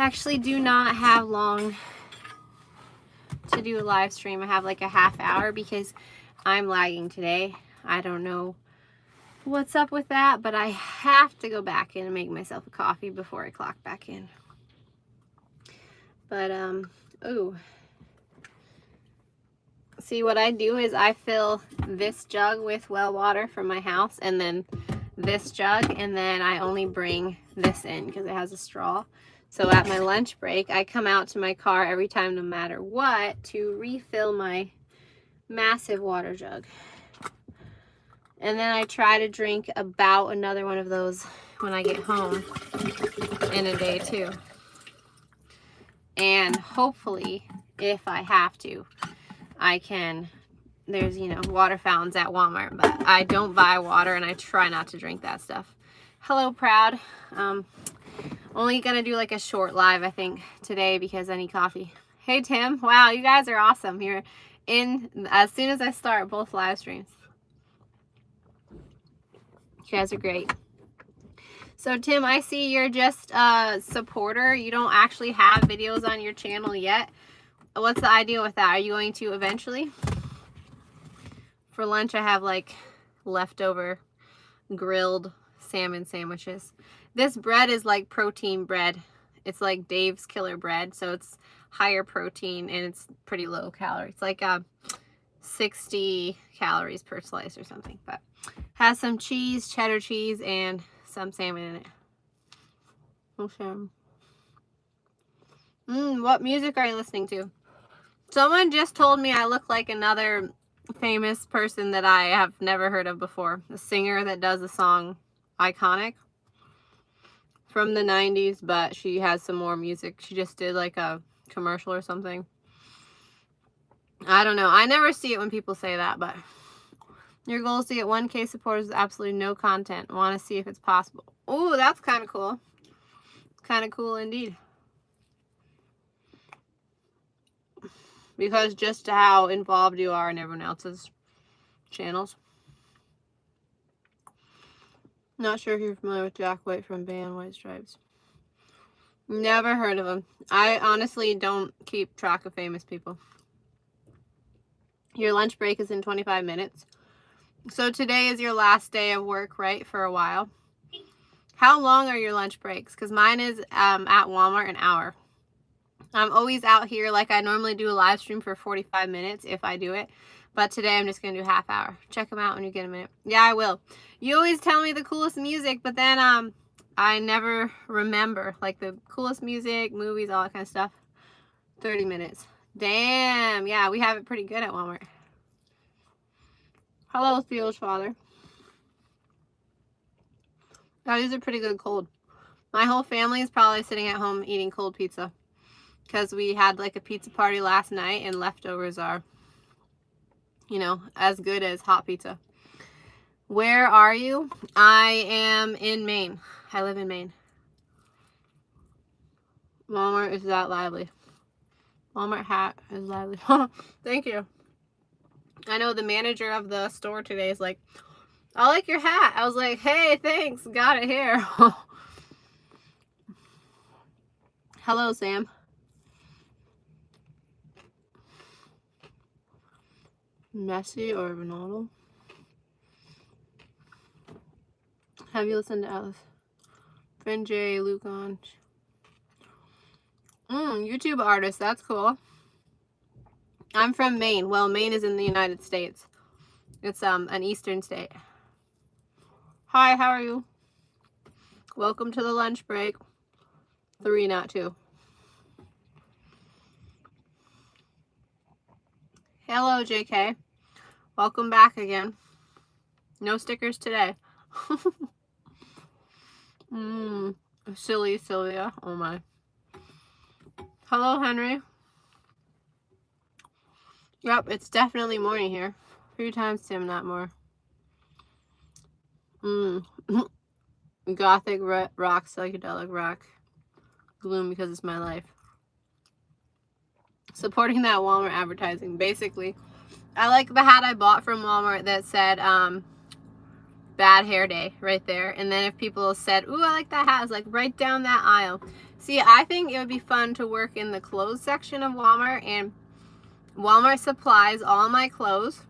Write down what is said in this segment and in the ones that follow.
actually do not have long to do a live stream. I have like a half hour because I'm lagging today. I don't know what's up with that, but I have to go back in and make myself a coffee before I clock back in. But oh, see, what I do is I fill this jug with well water from my house, and then this jug, and then I only bring this in because it has a straw. So at my lunch break, I come out to my car every time, no matter what, to refill my massive water jug. And then I try to drink about another one of those when I get home in a day too. And hopefully, if I have to, I can, there's, you know, water fountains at Walmart, but I don't buy water and I try not to drink that stuff. Hello, Proud. Only gonna do like a short live, I think, today because I need coffee. Hey, Tim. Wow, you guys are awesome. You're in as soon as I start both live streams. You guys are great. So, Tim, I see you're just a supporter. You don't actually have videos on your channel yet. What's the idea with that? Are you going to eventually? For lunch, I have like leftover grilled salmon sandwiches. This bread is like protein bread. It's like Dave's Killer Bread, so it's higher protein and it's pretty low calorie. It's like 60 calories per slice or something, but has some cheese, cheddar cheese, and some salmon in it. Okay. What music are you listening to? Someone just told me I look like another famous person that I have never heard of before. A singer that does a song Iconic from the 90s, but she has some more music. She just did like a commercial or something. I don't know. I never see it when people say that, but your goal is to get 1K supporters with absolutely no content. I want to see if it's possible. Oh, that's kind of cool. Kind of cool indeed. Because just how involved you are in everyone else's channels. Not sure if you're familiar with Jack White from band White Stripes. Never heard of him. I honestly don't keep track of famous people. Your lunch break is in 25 minutes. So today is your last day of work, right? For a while. How long are your lunch breaks? Because mine is at Walmart an hour. I'm always out here like I normally do a live stream for 45 minutes if I do it. But today I'm just going to do half hour. Check them out when you get a minute. Yeah, I will. You always tell me the coolest music, but then I never remember. Like the coolest music, movies, all that kind of stuff. 30 minutes. Damn. Yeah, we have it pretty good at Walmart. Hello, Theo's father. Oh, these are pretty good cold. My whole family is probably sitting at home eating cold pizza. Because we had like a pizza party last night and leftovers are, you know, as good as hot pizza. Where are you? I am in Maine. I live in Maine. Walmart is that lively. Walmart hat is lively. Thank you. I know the manager of the store today is like, I like your hat. I was like, hey, thanks. Got it here. Hello, Sam. Messi or Ronaldo? Have you listened to Alice? Friend J, Lucan. YouTube artist, that's cool. I'm from Maine. Well, Maine is in the United States. It's an eastern state. Hi, how are you? Welcome to the lunch break. 3, not 2. Hello, JK. Welcome back again. No stickers today. Silly Sylvia. Oh my. Hello, Henry. Yep, it's definitely morning here. 3 times Tim, not more. Gothic rock, psychedelic rock. Gloom because it's my life. Supporting that Walmart advertising, basically. I like the hat I bought from Walmart that said bad hair day right there. And then if people said, ooh, I like that hat, it's like right down that aisle. See, I think it would be fun to work in the clothes section of Walmart, and Walmart supplies all my clothes,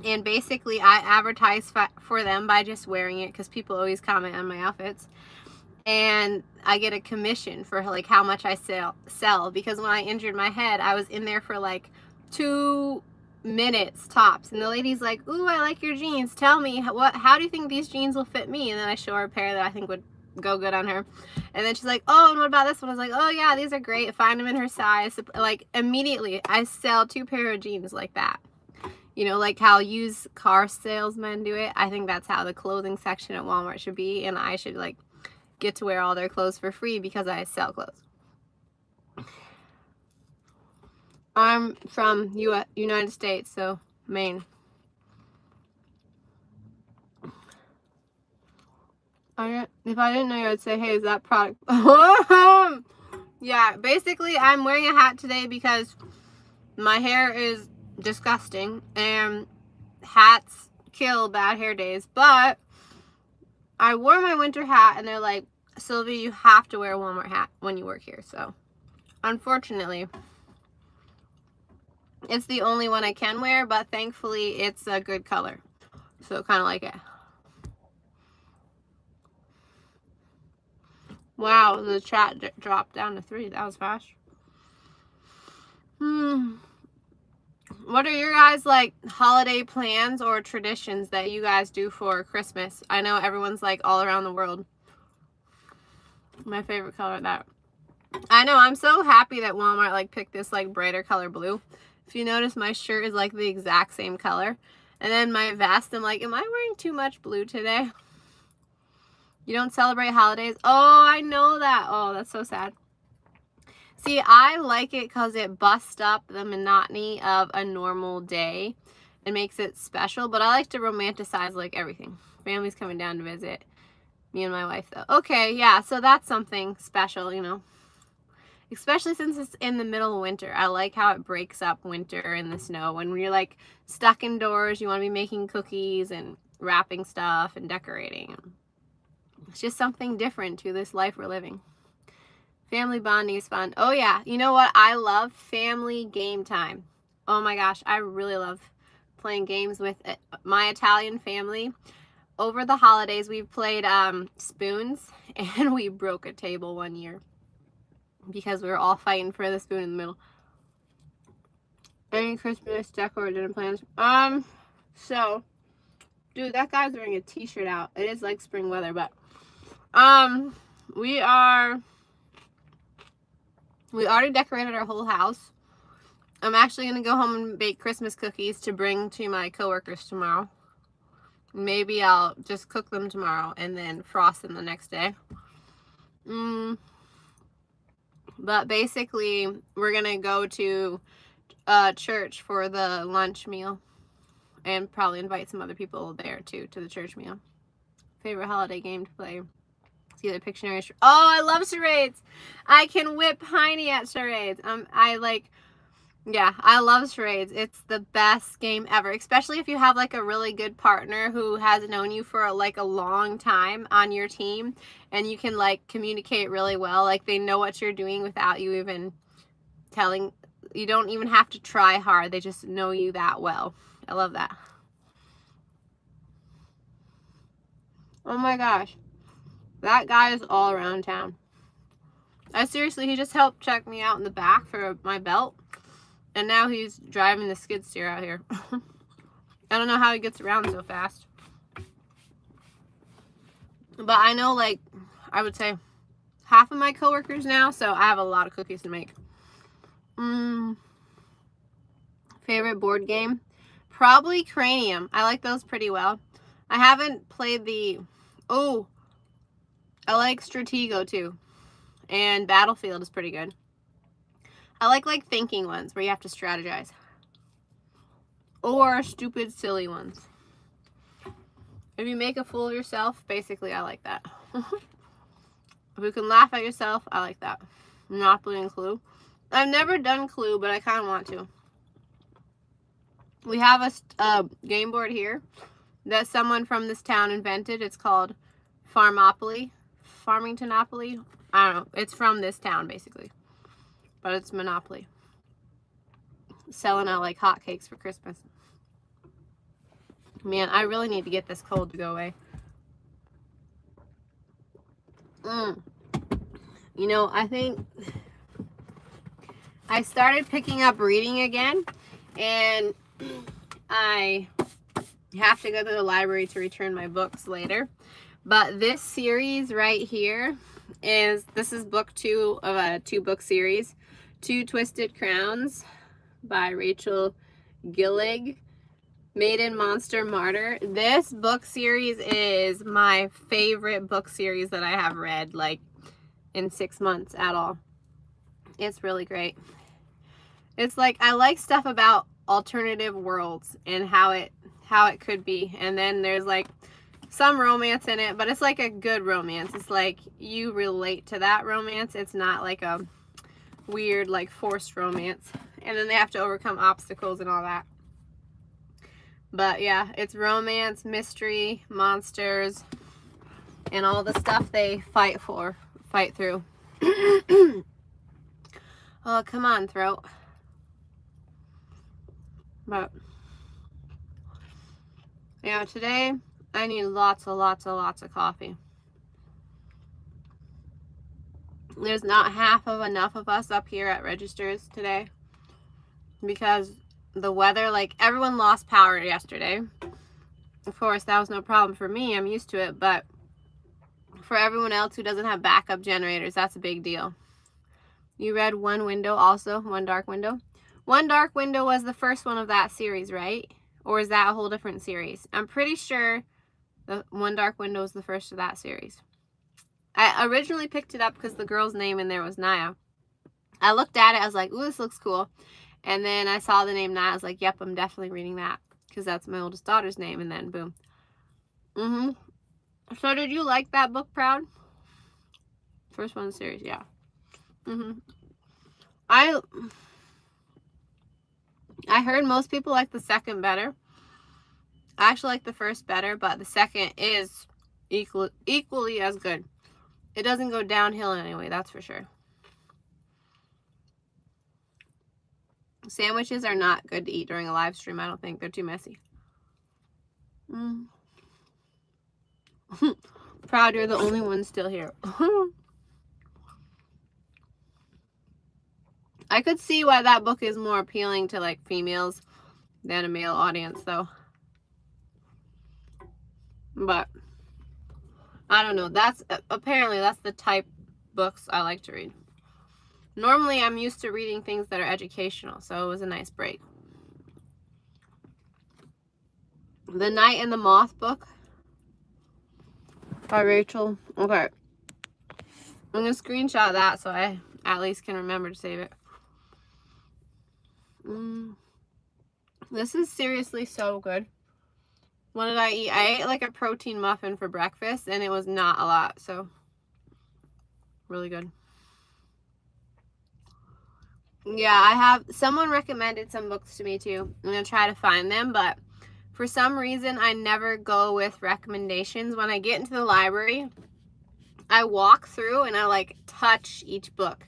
and basically I advertise for them by just wearing it because people always comment on my outfits, and I get a commission for like how much I sell because when I injured my head, I was in there for like 2 minutes tops, and the lady's like, "Ooh, I like your jeans. Tell me how do you think these jeans will fit me?" And then I show her a pair that I think would go good on her, and then she's like, "Oh, and what about this one?" I was like, "Oh yeah, these are great. Find them in her size." Like immediately I sell 2 pair of jeans like that. You know, like how used car salesmen do it. I think that's how the clothing section at Walmart should be, and I should like get to wear all their clothes for free because I sell clothes. I'm from United States, so Maine. If I didn't know you, I'd say, "Hey, is that product?" Yeah, basically, I'm wearing a hat today because my hair is disgusting, and hats kill bad hair days. But I wore my winter hat, and they're like, "Sylvia, you have to wear a Walmart hat when you work here." So, unfortunately, it's the only one I can wear, but thankfully, it's a good color. So, kind of like it. Wow, the chat dropped down to 3. That was fast. What are your guys like holiday plans or traditions that you guys do for Christmas? I know everyone's like all around the world. My favorite color, that. I know, I'm so happy that Walmart like picked this like brighter color blue. If you notice, my shirt is like the exact same color. And then my vest, I'm like, am I wearing too much blue today? You don't celebrate holidays? Oh, I know that. Oh, that's so sad. See, I like it because it busts up the monotony of a normal day and makes it special, but I like to romanticize like everything. Family's coming down to visit. Me and my wife, though. Okay, yeah, so that's something special, you know. Especially since it's in the middle of winter. I like how it breaks up winter and the snow. When you're like stuck indoors, you want to be making cookies and wrapping stuff and decorating. It's just something different to this life we're living. Family bonding is fun. Oh yeah, you know what? I love family game time. Oh my gosh, I really love playing games with my Italian family. Over the holidays, we've played spoons, and we broke a table one year because we were all fighting for the spoon in the middle. Any Christmas decor or dinner plans? So, dude, that guy's wearing a t-shirt out. It is like spring weather, but we already decorated our whole house. I'm actually going to go home and bake Christmas cookies to bring to my coworkers tomorrow. Maybe I'll just cook them tomorrow and then frost them the next day. But basically, we're going to go to church for the lunch meal and probably invite some other people there too to the church meal. Favorite holiday game to play? It's either Pictionary or... Oh, I love charades. I can whip Heine at charades. Yeah, I love charades. It's the best game ever, especially if you have like a really good partner who has known you for like a long time on your team, and you can like communicate really well. Like they know what you're doing without you even telling. You don't even have to try hard. They just know you that well. I love that. Oh my gosh. That guy is all around town. Seriously, he just helped check me out in the back for my belt. And now he's driving the skid steer out here. I don't know how he gets around so fast. But I know, like, I would say half of my coworkers now, so I have a lot of cookies to make. Favorite board game? Probably Cranium. I like those pretty well. I haven't played the... Oh, I like Stratego too. And Battlefield is pretty good. I like thinking ones where you have to strategize. Or stupid, silly ones. If you make a fool of yourself, basically I like that. If you can laugh at yourself, I like that. Monopoly and Clue. I've never done Clue, but I kind of want to. We have a game board here that someone from this town invented. It's called Farmopoly. Farmingtonopoly. I don't know. It's from this town, basically. But it's Monopoly. Selling out like hotcakes for Christmas. Man, I really need to get this cold to go away. You know, I think I started picking up reading again, and I have to go to the library to return my books later. But this series right here is book 2 of a 2-book series, Two Twisted Crowns by Rachel Gillig, Maiden, Monster, Martyr. This book series is my favorite book series that I have read like in 6 months at all. It's really great. It's like, I like stuff about alternative worlds and how it could be. And then there's like some romance in it, but it's like a good romance. It's like you relate to that romance. It's not like a weird like forced romance. And then they have to overcome obstacles and all that. But yeah, it's romance, mystery, monsters, and all the stuff they fight through. Oh, come on, throat. But yeah, today I need lots of coffee. There's not half of enough of us up here at Registers today because the weather, like everyone lost power yesterday. Of course, that was no problem for me. I'm used to it, but for everyone else who doesn't have backup generators, that's a big deal. You read One Window also, One Dark Window. One Dark Window was the first one of that series, right? Or is that a whole different series? I'm pretty sure the One Dark Window is the first of that series. I originally picked it up because the girl's name in there was Naya. I looked at it, I was like, ooh, this looks cool. And then I saw the name Naya, I was like, yep, I'm definitely reading that. Because that's my oldest daughter's name, and then boom. So did you like that book, Proud? First one in the series, yeah. I heard most people like the second better. I actually like the first better, but the second is equally as good. It doesn't go downhill in any way, that's for sure. Sandwiches are not good to eat during a live stream, I don't think. They're too messy. Proud you're the only one still here. I could see why that book is more appealing to like females than a male audience though. But I don't know. Apparently that's the type books I like to read. Normally I'm used to reading things that are educational, so it was a nice break. The Night and the Moth book by Rachel. Okay. I'm going to screenshot that so I at least can remember to save it. This is seriously so good. What did I eat? I ate like a protein muffin for breakfast and it was not a lot, so really good. Yeah, someone recommended some books to me too. I'm going to try to find them, but for some reason I never go with recommendations. When I get into the library, I walk through and I like touch each book.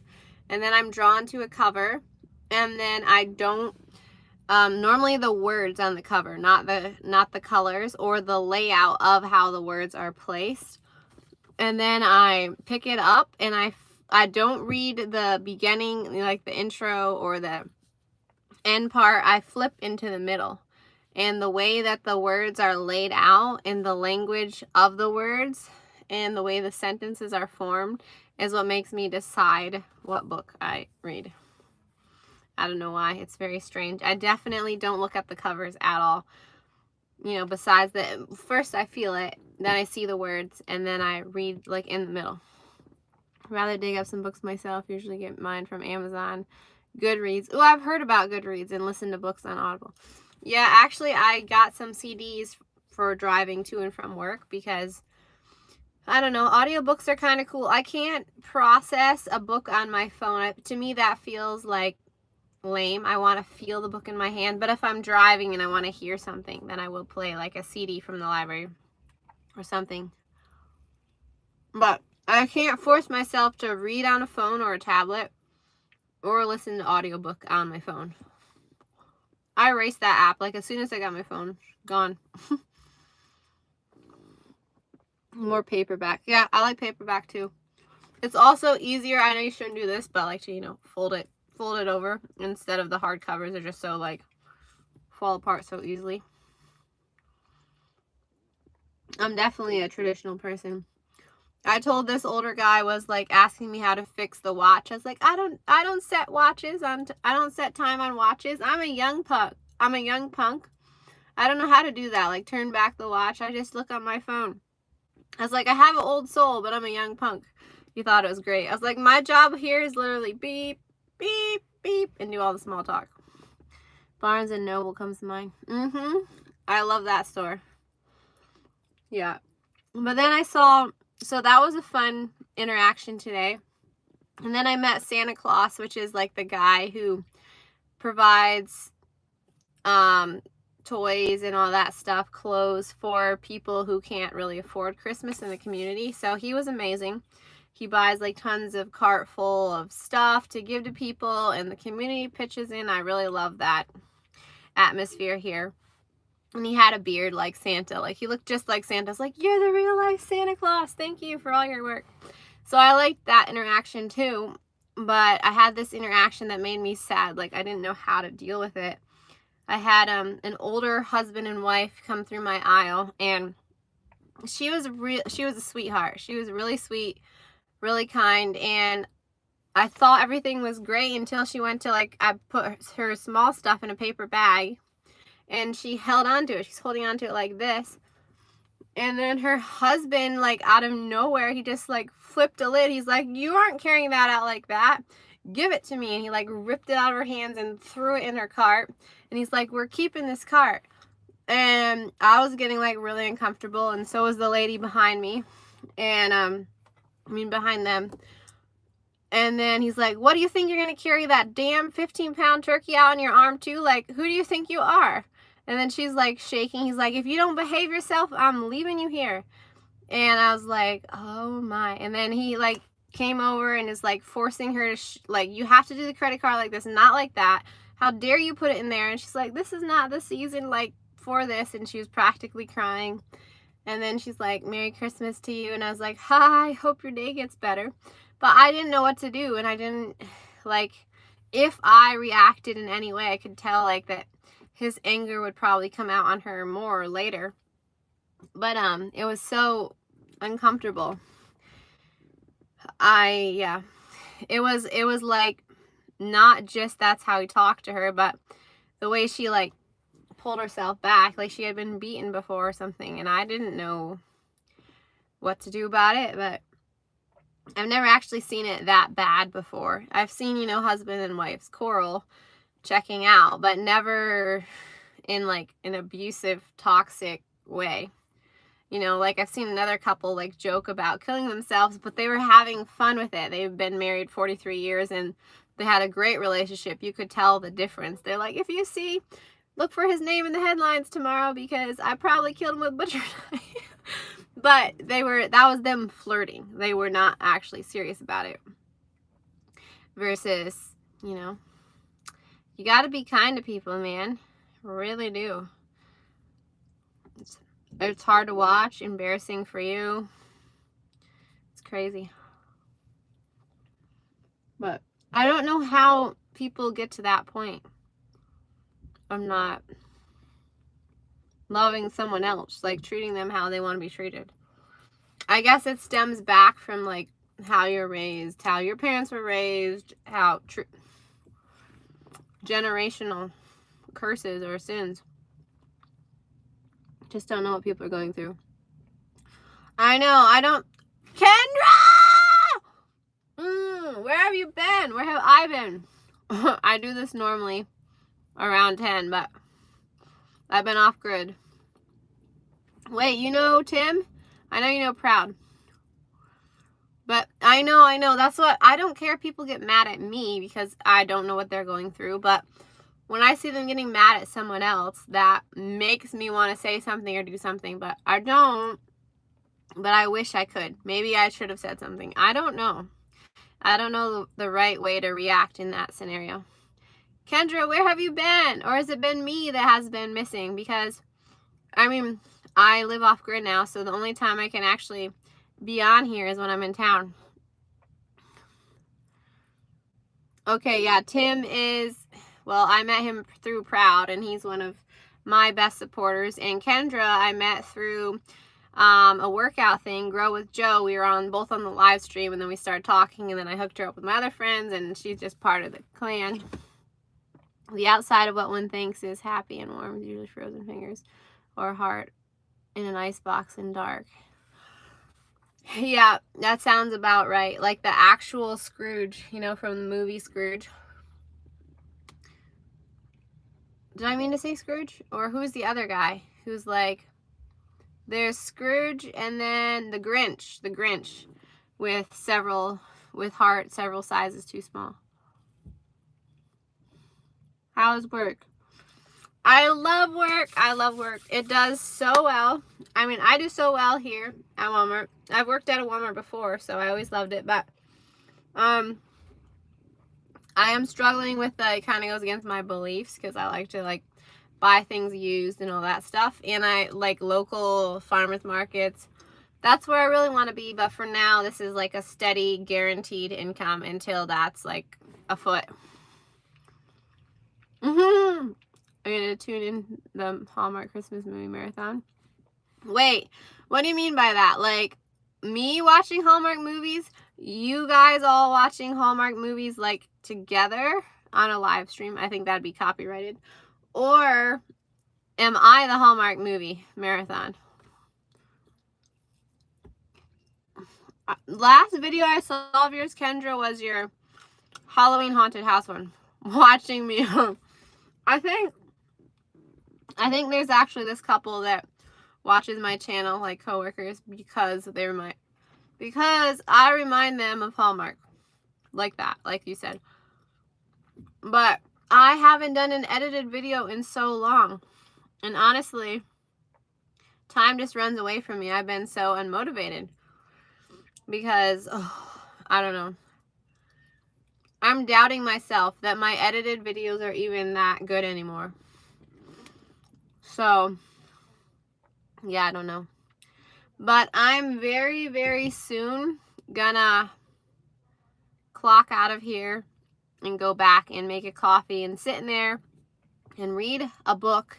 And then I'm drawn to a cover, and then I don't normally the words on the cover, not the colors or the layout of how the words are placed. And then I pick it up and I don't read the beginning, like the intro or the end part. I flip into the middle. And the way that the words are laid out and the language of the words and the way the sentences are formed is what makes me decide what book I read. I don't know why. It's very strange. I definitely don't look at the covers at all. You know, besides that, first I feel it, then I see the words, and then I read like in the middle. I'd rather dig up some books myself. Usually get mine from Amazon, Goodreads. Oh, I've heard about Goodreads and listened to books on Audible. Yeah, actually I got some CDs for driving to and from work because, I don't know, audiobooks are kind of cool. I can't process a book on my phone. To me, that feels like lame. I want to feel the book in my hand. But if I'm driving and I want to hear something, then I will play like a CD from the library or something. But I can't force myself to read on a phone or a tablet or listen to audiobook on my phone. I erased that app like as soon as I got my phone. Gone. More paperback. Yeah, I like paperback too. It's also easier. I know you shouldn't do this, but I like to, you know, fold it over instead of the hardcovers. They're just so like fall apart so easily. I'm definitely a traditional person. I told this older guy was like asking me how to fix the watch. I was like, I don't set watches on. I don't set time on watches. I'm a young punk. I don't know how to do that. Like turn back the watch. I just look on my phone. I was like, I have an old soul, but I'm a young punk. He thought it was great. I was like, my job here is literally beep, beep, beep, and do all the small talk. Barnes and Noble comes to mind. I love that store. Yeah. But then I saw, so that was a fun interaction today. And then I met Santa Claus, which is like the guy who provides toys and all that stuff, clothes for people who can't really afford Christmas in the community. So he was amazing. He buys like tons of cart full of stuff to give to people, and the community pitches in. I really love that atmosphere here. And he had a beard like Santa. Like he looked just like Santa. I was like, you're the real life Santa Claus. Thank you for all your work. So I liked that interaction too. But I had this interaction that made me sad. Like I didn't know how to deal with it. I had an older husband and wife come through my aisle, and she was a sweetheart. She was really sweet, really kind, and I thought everything was great until she went to, like, I put her small stuff in a paper bag, and she held on to it. She's holding on to it like this. And then her husband, like, out of nowhere, he just, like, flipped a lid. He's like, you aren't carrying that out like that. Give it to me. And he, like, ripped it out of her hands and threw it in her cart. And he's like, we're keeping this cart. And I was getting, like, really uncomfortable. And so was the lady behind me. And, behind them. And then he's like, what do you think you're going to carry that damn 15-pound turkey out on your arm too? Like, who do you think you are? And then she's like shaking. He's like, if you don't behave yourself, I'm leaving you here. And I was like, oh my. And then he like came over and is like forcing her to, like, you have to do the credit card like this, not like that. How dare you put it in there? And she's like, this is not the season like for this. And she was practically crying. And then she's like, Merry Christmas to you. And I was like, hi, hope your day gets better. But I didn't know what to do. And I didn't, like, if I reacted in any way, I could tell like that his anger would probably come out on her more later. But it was so uncomfortable. It was like not just that's how he talked to her, but the way she like pulled herself back, like she had been beaten before or something, and I didn't know what to do about it. But I've never actually seen it that bad before. I've seen, you know, husband and wife's quarrel checking out, but never in like an abusive, toxic way. You know, like I've seen another couple like joke about killing themselves, but they were having fun with it. They've been married 43 years and they had a great relationship. You could tell the difference. They're like, if you see, look for his name in the headlines tomorrow because I probably killed him with a butcher knife. But that was them flirting. They were not actually serious about it. Versus, you know, you got to be kind to people, man. Really do. It's hard to watch, embarrassing for you. It's crazy. But I don't know how people get to that point of not loving someone else, like treating them how they want to be treated. I guess it stems back from like how you're raised, how your parents were raised, how generational curses or sins. Just don't know what people are going through. I know, I don't. Kendra! Where have you been? Where have I been? I do this normally around 10, but I've been off grid. Wait, you know Tim? I know you know Proud. But I know. That's what, I don't care if people get mad at me because I don't know what they're going through. But when I see them getting mad at someone else, that makes me want to say something or do something. But I don't. But I wish I could. Maybe I should have said something. I don't know. I don't know the right way to react in that scenario. Kendra, where have you been? Or has it been me that has been missing? Because, I mean, I live off grid now, so the only time I can actually be on here is when I'm in town. Okay, yeah, Tim is, well, I met him through Proud, and he's one of my best supporters. And Kendra, I met through a workout thing, Grow with Joe. We were both on the live stream, and then we started talking, and then I hooked her up with my other friends, and she's just part of the clan. The outside of what one thinks is happy and warm is usually frozen fingers or heart in an ice box in dark. Yeah, that sounds about right. Like the actual Scrooge, you know, from the movie Scrooge. Did I mean to say Scrooge? Or who's the other guy? Who's like, there's Scrooge and then the Grinch. The Grinch with heart several sizes too small. How's work? I love work. I love work. It does so well. I mean, I do so well here at Walmart. I've worked at a Walmart before, so I always loved it. But I am struggling with it kind of goes against my beliefs because I like to like buy things used and all that stuff. And I like local farmers markets. That's where I really want to be. But for now, this is like a steady, guaranteed income until that's like afoot. I'm going to tune in the Hallmark Christmas movie marathon. Wait, what do you mean by that? Like, me watching Hallmark movies? You guys all watching Hallmark movies, like, together on a live stream? I think that'd be copyrighted. Or am I the Hallmark movie marathon? Last video I saw of yours, Kendra, was your Halloween haunted house one. Watching me. I think there's actually this couple that watches my channel, like coworkers, because I remind them of Hallmark. Like that, like you said. But I haven't done an edited video in so long. And honestly, time just runs away from me. I've been so unmotivated. Because, I don't know. I'm doubting myself that my edited videos are even that good anymore. So, yeah, I don't know. But I'm very, very soon gonna clock out of here and go back and make a coffee and sit in there and read a book.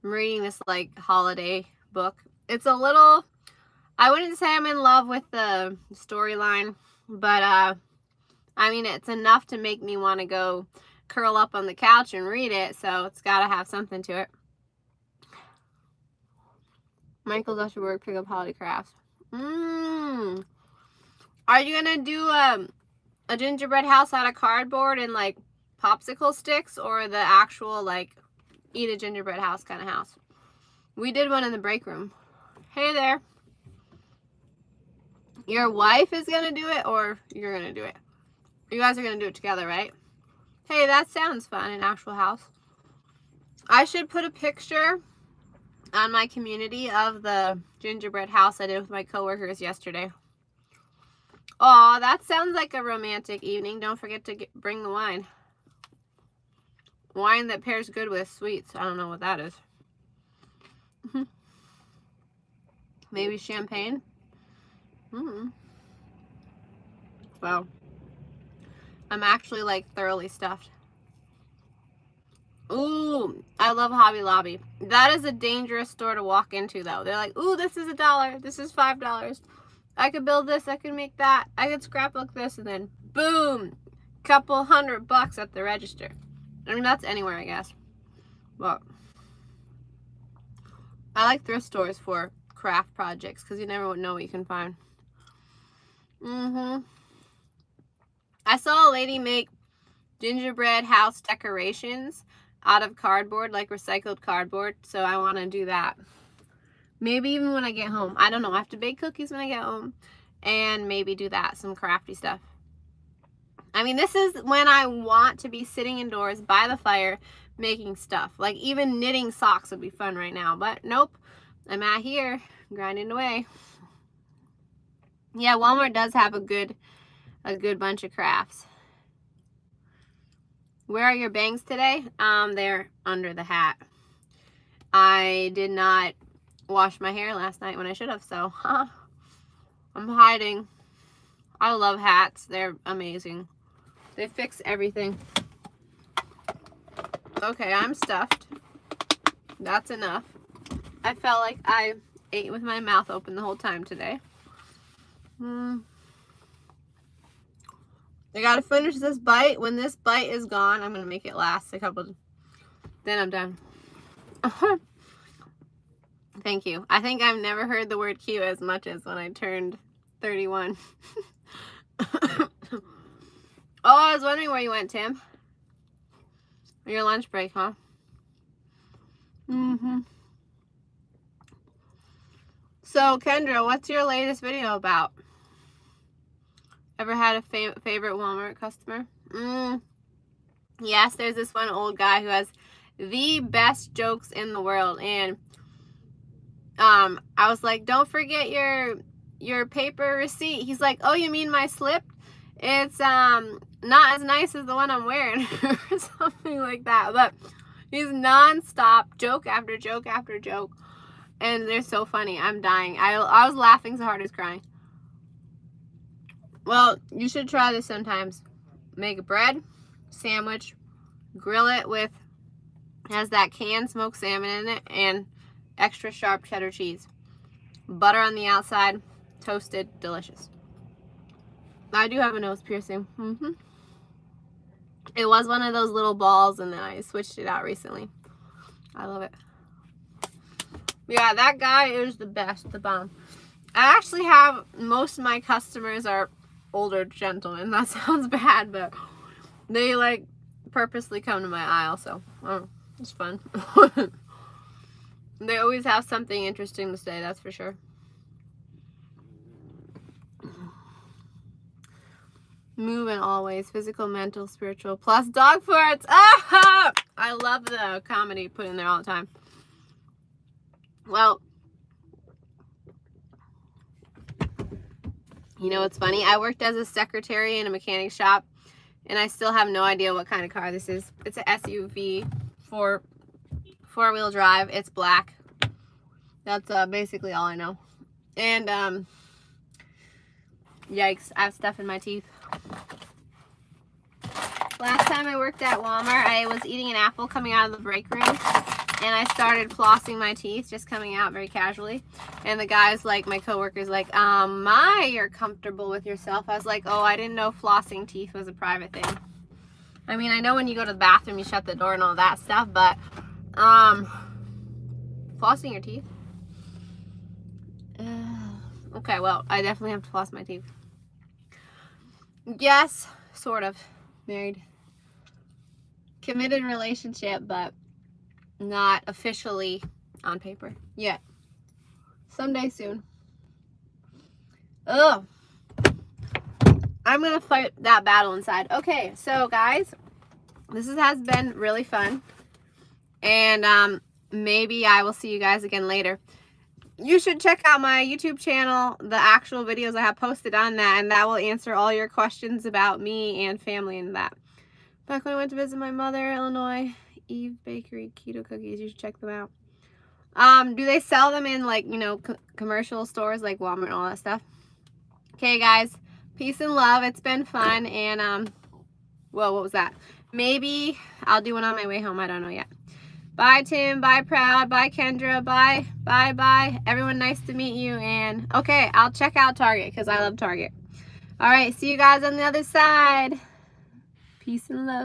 I'm reading this like holiday book. It's a little, I wouldn't say I'm in love with the storyline, but I mean, it's enough to make me want to go curl up on the couch and read it, so it's got to have something to it. Michael's after work, pick up holiday crafts. Are you going to do a gingerbread house out of cardboard and, like, popsicle sticks, or the actual, like, eat a gingerbread house kind of house? We did one in the break room. Hey there. Your wife is going to do it, or you're going to do it? You guys are going to do it together, right? Hey, that sounds fun, an actual house. I should put a picture on my community of the gingerbread house I did with my coworkers yesterday. Aw, that sounds like a romantic evening. Don't forget to bring the wine. Wine that pairs good with sweets. I don't know what that is. Maybe champagne? Wow. I'm actually like thoroughly stuffed. Ooh, I love Hobby Lobby. That is a dangerous store to walk into though. They're like, ooh, this is $1. This is $5. I could build this. I could make that. I could scrapbook this, and then boom, couple $100 at the register. I mean, that's anywhere, I guess. But I like thrift stores for craft projects because you never know what you can find. I saw a lady make gingerbread house decorations out of cardboard, like recycled cardboard, so I want to do that. Maybe even when I get home. I don't know. I have to bake cookies when I get home and maybe do that, some crafty stuff. I mean, this is when I want to be sitting indoors by the fire making stuff. Like even knitting socks would be fun right now, but nope. I'm out here grinding away. Yeah, Walmart does have a good bunch of crafts. Where are your bangs today? They're under the hat. I did not wash my hair last night when I should have, so I'm hiding. I love hats. They're amazing. They fix everything. Okay, I'm stuffed. That's enough. I felt like I ate with my mouth open the whole time today. I gotta finish this bite. When this bite is gone, I'm gonna make it last a couple. Then I'm done. Thank you. I think I've never heard the word cute as much as when I turned 31. Oh, I was wondering where you went, Tim. Your lunch break, huh? So, Kendra, what's your latest video about? Ever had a favorite Walmart customer? Yes, there's this one old guy who has the best jokes in the world, and I was like, don't forget your paper receipt. He's like, oh, you mean my slip? It's not as nice as the one I'm wearing or something like that. But he's nonstop joke after joke after joke, and they're so funny. I'm dying. I was laughing so hard I was crying. Well, you should try this sometimes. Make a bread sandwich, grill it with, has that canned smoked salmon in it, and extra sharp cheddar cheese. Butter on the outside, toasted, delicious. I do have a nose piercing. It was one of those little balls, and then I switched it out recently. I love it. Yeah, that guy is the best, the bomb. I actually have, most of my customers are older gentlemen. That sounds bad, but they like purposely come to my aisle, so it's fun. They always have something interesting to say, that's for sure. Moving always, physical, mental, spiritual, plus dog farts. Ah! I love the comedy put in there all the time. Well, you know what's funny? I worked as a secretary in a mechanic shop, and I still have no idea what kind of car this is. It's an SUV, four-wheel drive. It's black. That's basically all I know. And yikes, I have stuff in my teeth. Last time I worked at Walmart, I was eating an apple coming out of the break room, and I started flossing my teeth, just coming out very casually. And the guy's like, my coworker's like, you're comfortable with yourself. I was like, oh, I didn't know flossing teeth was a private thing. I mean, I know when you go to the bathroom, you shut the door and all that stuff, but flossing your teeth? Okay, well, I definitely have to floss my teeth. Yes, sort of. Married. Committed relationship, but not officially on paper yet. Someday soon. Ugh. I'm gonna fight that battle inside. Okay, so guys, this has been really fun, and maybe I will see you guys again later. You should check out my YouTube channel, the actual videos I have posted on that, and that will answer all your questions about me and family and that. Back when I went to visit my mother, Illinois, Eve Bakery keto cookies, you should check them out. Do they sell them in, like, you know, commercial stores like Walmart and all that stuff? Okay, guys, peace and love. It's been fun, and well, what was that? Maybe I'll do one on my way home. I don't know yet. Bye, Tim. Bye, Proud. Bye, Kendra. Bye. Bye, bye. Everyone, nice to meet you. And, okay, I'll check out Target because I love Target. All right, see you guys on the other side. Peace and love.